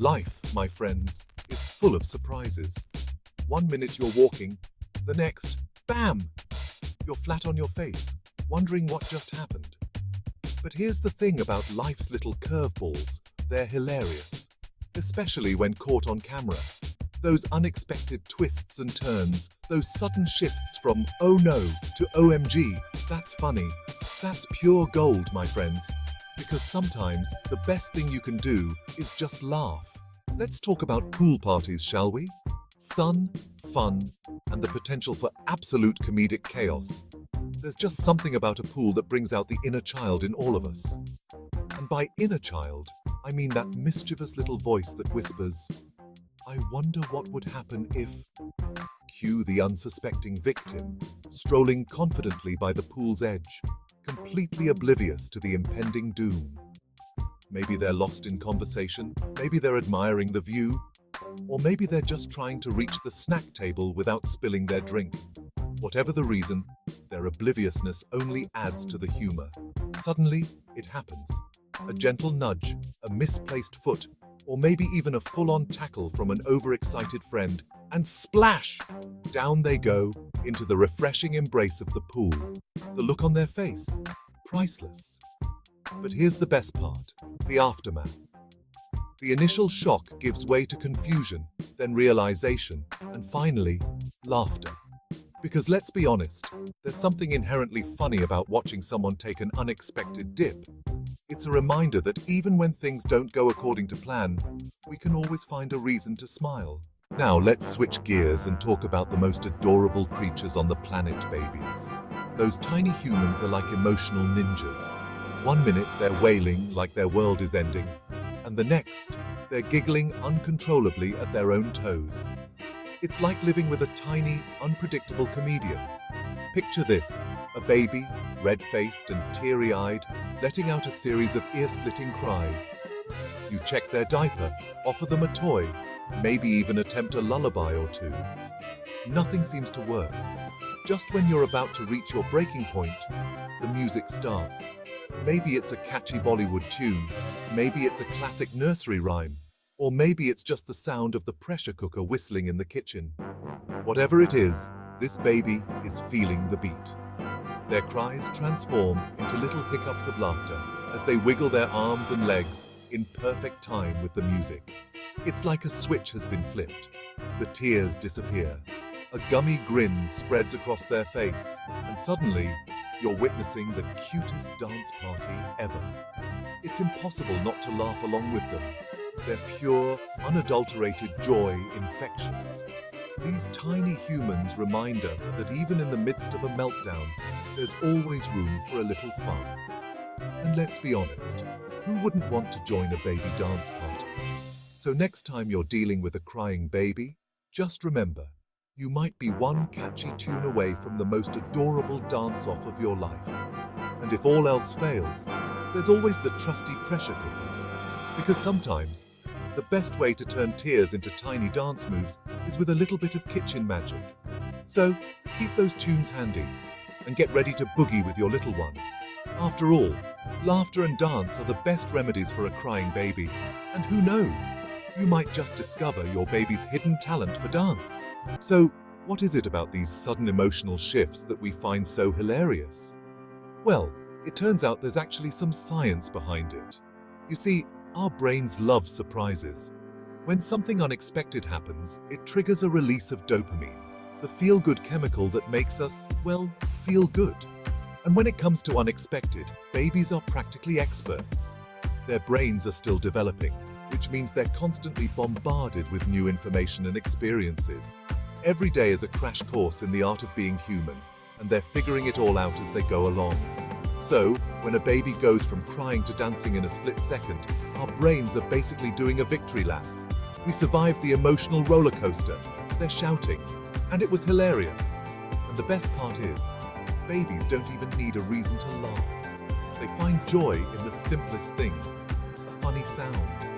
Life, my friends, is full of surprises. One minute you're walking, the next, bam! You're flat on your face, wondering what just happened. But here's the thing about life's little curveballs, they're hilarious. Especially when caught on camera. Those unexpected twists and turns, those sudden shifts from oh no to OMG, that's funny. That's pure gold, my friends. Because sometimes the best thing you can do is just laugh. Let's talk about pool parties, shall we? Sun, fun, and the potential for absolute comedic chaos. There's just something about a pool that brings out the inner child in all of us. And by inner child, I mean that mischievous little voice that whispers, I wonder what would happen if... Cue the unsuspecting victim, strolling confidently by the pool's edge, completely oblivious to the impending doom. Maybe they're lost in conversation, maybe they're admiring the view, or maybe they're just trying to reach the snack table without spilling their drink. Whatever the reason, their obliviousness only adds to the humor. Suddenly, it happens. A gentle nudge, a misplaced foot, or maybe even a full-on tackle from an overexcited friend, and splash! Down they go, into the refreshing embrace of the pool. The look on their face, priceless. But here's the best part, the aftermath. The initial shock gives way to confusion, then realization, and finally, laughter. Because let's be honest, there's something inherently funny about watching someone take an unexpected dip. It's a reminder that even when things don't go according to plan, we can always find a reason to smile. Now let's switch gears and talk about the most adorable creatures on the planet, babies. Those tiny humans are like emotional ninjas. One minute they're wailing like their world is ending, and the next, they're giggling uncontrollably at their own toes. It's like living with a tiny, unpredictable comedian. Picture this, a baby, red-faced and teary-eyed, letting out a series of ear-splitting cries. You check their diaper, offer them a toy, maybe even attempt a lullaby or two. Nothing seems to work. Just when you're about to reach your breaking point, the music starts. Maybe it's a catchy Bollywood tune, maybe it's a classic nursery rhyme, or maybe it's just the sound of the pressure cooker whistling in the kitchen. Whatever it is, this baby is feeling the beat. Their cries transform into little hiccups of laughter as they wiggle their arms and legs in perfect time with the music. It's like a switch has been flipped. The tears disappear. A gummy grin spreads across their face, and suddenly, you're witnessing the cutest dance party ever. It's impossible not to laugh along with them. Their pure, unadulterated joy infectious. These tiny humans remind us that even in the midst of a meltdown, there's always room for a little fun. And let's be honest, who wouldn't want to join a baby dance party? So next time you're dealing with a crying baby, just remember, you might be one catchy tune away from the most adorable dance-off of your life. And if all else fails, there's always the trusty pressure cooker. Because sometimes, the best way to turn tears into tiny dance moves is with a little bit of kitchen magic. So, keep those tunes handy and get ready to boogie with your little one. After all, laughter and dance are the best remedies for a crying baby. And who knows, you might just discover your baby's hidden talent for dance. So, what is it about these sudden emotional shifts that we find so hilarious? Well, it turns out there's actually some science behind it. You see, our brains love surprises. When something unexpected happens, it triggers a release of dopamine, the feel-good chemical that makes us, well, feel good. And when it comes to unexpected, babies are practically experts. Their brains are still developing, which means they're constantly bombarded with new information and experiences. Every day is a crash course in the art of being human, and they're figuring it all out as they go along. So, when a baby goes from crying to dancing in a split second, our brains are basically doing a victory lap. We survived the emotional roller coaster, they're shouting, and it was hilarious. And the best part is, babies don't even need a reason to laugh. They find joy in the simplest things, a funny sound,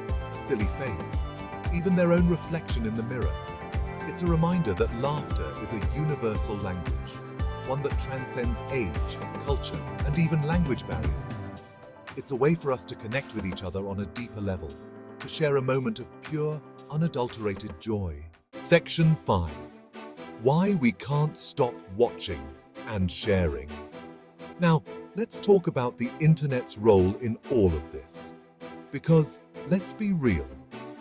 a silly face, even their own reflection in the mirror. It's a reminder that laughter is a universal language, one that transcends age, culture, and even language barriers. It's a way for us to connect with each other on a deeper level. to share a moment of pure, unadulterated joy. Section 5. Why we can't stop watching and sharing. Now, let's talk about the internet's role in all of this. Because, let's be real,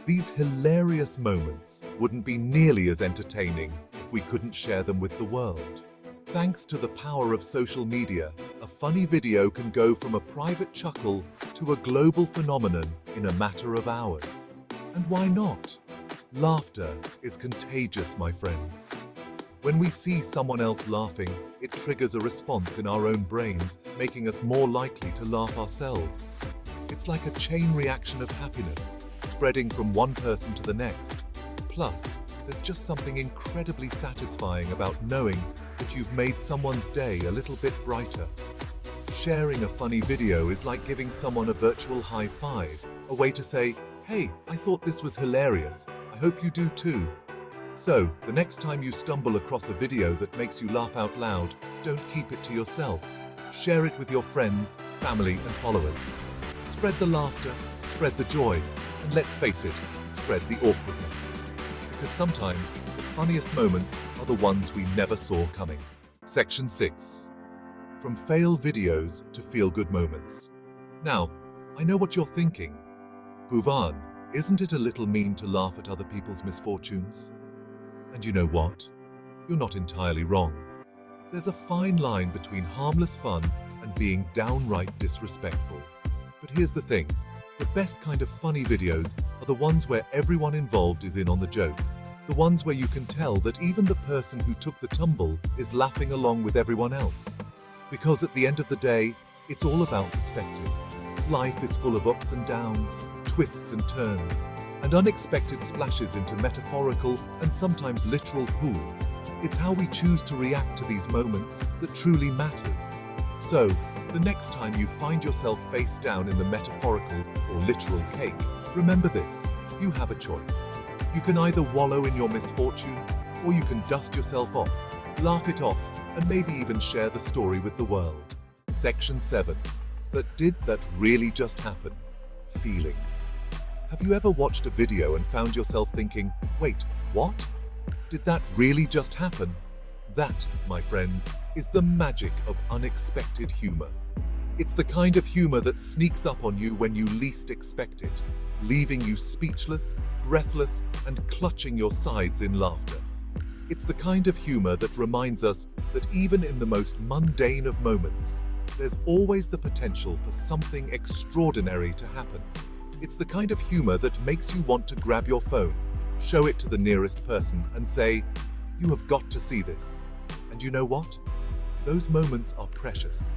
these hilarious moments wouldn't be nearly as entertaining if we couldn't share them with the world. Thanks to the power of social media, a funny video can go from a private chuckle to a global phenomenon in a matter of hours. And why not? Laughter is contagious, my friends. When we see someone else laughing, it triggers a response in our own brains, making us more likely to laugh ourselves. It's like a chain reaction of happiness, spreading from one person to the next. Plus, there's just something incredibly satisfying about knowing that you've made someone's day a little bit brighter. Sharing a funny video is like giving someone a virtual high five, a way to say, "Hey, I thought this was hilarious. I hope you do too." So, the next time you stumble across a video that makes you laugh out loud, don't keep it to yourself. Share it with your friends, family, and followers. Spread the laughter, spread the joy, and let's face it, spread the awkwardness. Because sometimes the funniest moments are the ones we never saw coming. Section 6. From fail videos to feel-good moments. Now, I know what you're thinking. Bhuvan, isn't it a little mean to laugh at other people's misfortunes? And you know what? You're not entirely wrong. There's a fine line between harmless fun and being downright disrespectful. But here's the thing. The best kind of funny videos are the ones where everyone involved is in on the joke. The ones where you can tell that even the person who took the tumble is laughing along with everyone else. Because at the end of the day, it's all about perspective. Life is full of ups and downs, twists and turns, and unexpected splashes into metaphorical and sometimes literal pools. It's how we choose to react to these moments that truly matters. So, the next time you find yourself face down in the metaphorical or literal cake, remember this: you have a choice. You can either wallow in your misfortune, or you can dust yourself off, laugh it off, and maybe even share the story with the world. Section 7. Did that really just happen? Feeling. Have you ever watched a video and found yourself thinking, wait, what? Did that really just happen? That, my friends, is the magic of unexpected humor. It's the kind of humor that sneaks up on you when you least expect it, leaving you speechless, breathless, and clutching your sides in laughter. It's the kind of humor that reminds us that even in the most mundane of moments, there's always the potential for something extraordinary to happen. It's the kind of humor that makes you want to grab your phone, show it to the nearest person, and say, "You have got to see this." And you know what? Those moments are precious.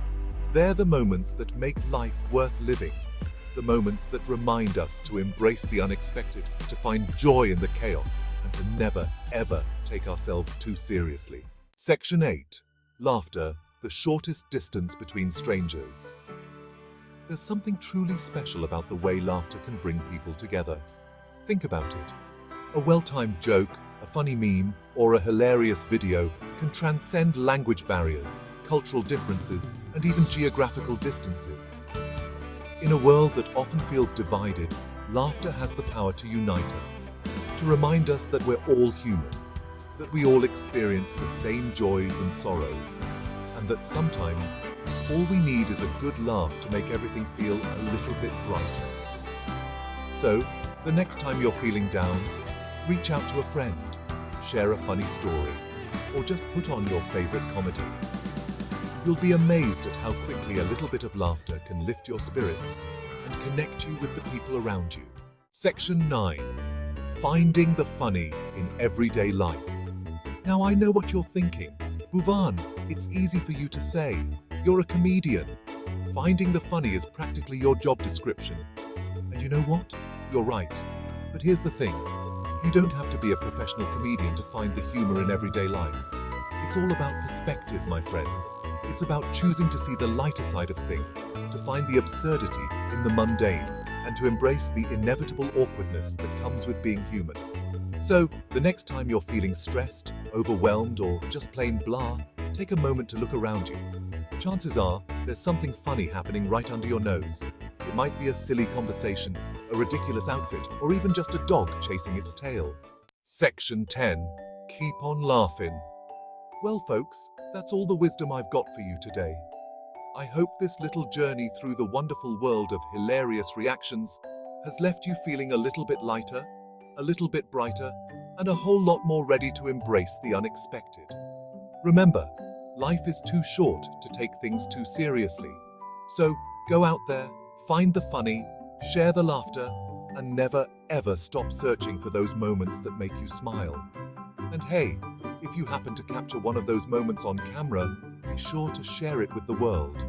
They're the moments that make life worth living. The moments that remind us to embrace the unexpected, to find joy in the chaos, and to never, ever take ourselves too seriously. Section 8. Laughter, the shortest distance between strangers. There's something truly special about the way laughter can bring people together. Think about it. A well-timed joke, a funny meme, or a hilarious video can transcend language barriers, cultural differences, and even geographical distances. In a world that often feels divided, laughter has the power to unite us, to remind us that we're all human, that we all experience the same joys and sorrows, and that sometimes all we need is a good laugh to make everything feel a little bit brighter. So, the next time you're feeling down, reach out to a friend, share a funny story, or just put on your favorite comedy. You'll be amazed at how quickly a little bit of laughter can lift your spirits and connect you with the people around you. Section 9. Finding the funny in everyday life. Now I know what you're thinking. Bhuvan, it's easy for you to say. You're a comedian. Finding the funny is practically your job description. And you know what? You're right. But here's the thing. You don't have to be a professional comedian to find the humor in everyday life. It's all about perspective, my friends. It's about choosing to see the lighter side of things, to find the absurdity in the mundane, and to embrace the inevitable awkwardness that comes with being human. So, the next time you're feeling stressed, overwhelmed, or just plain blah, take a moment to look around you. Chances are, there's something funny happening right under your nose. It might be a silly conversation, a a ridiculous outfit, or even just a dog chasing its tail. Section 10. Keep on laughing. Well, folks, that's all the wisdom I've got for you today. I hope this little journey through the wonderful world of hilarious reactions has left you feeling a little bit lighter, a little bit brighter, and a whole lot more ready to embrace the unexpected. Remember, life is too short to take things too seriously. So go out there, find the funny, share the laughter, and never ever stop searching for those moments that make you smile. And hey, if you happen to capture one of those moments on camera, be sure to share it with the world.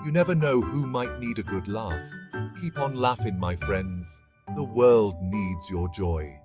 You never know who might need a good laugh. Keep on laughing, my friends. The world needs your joy.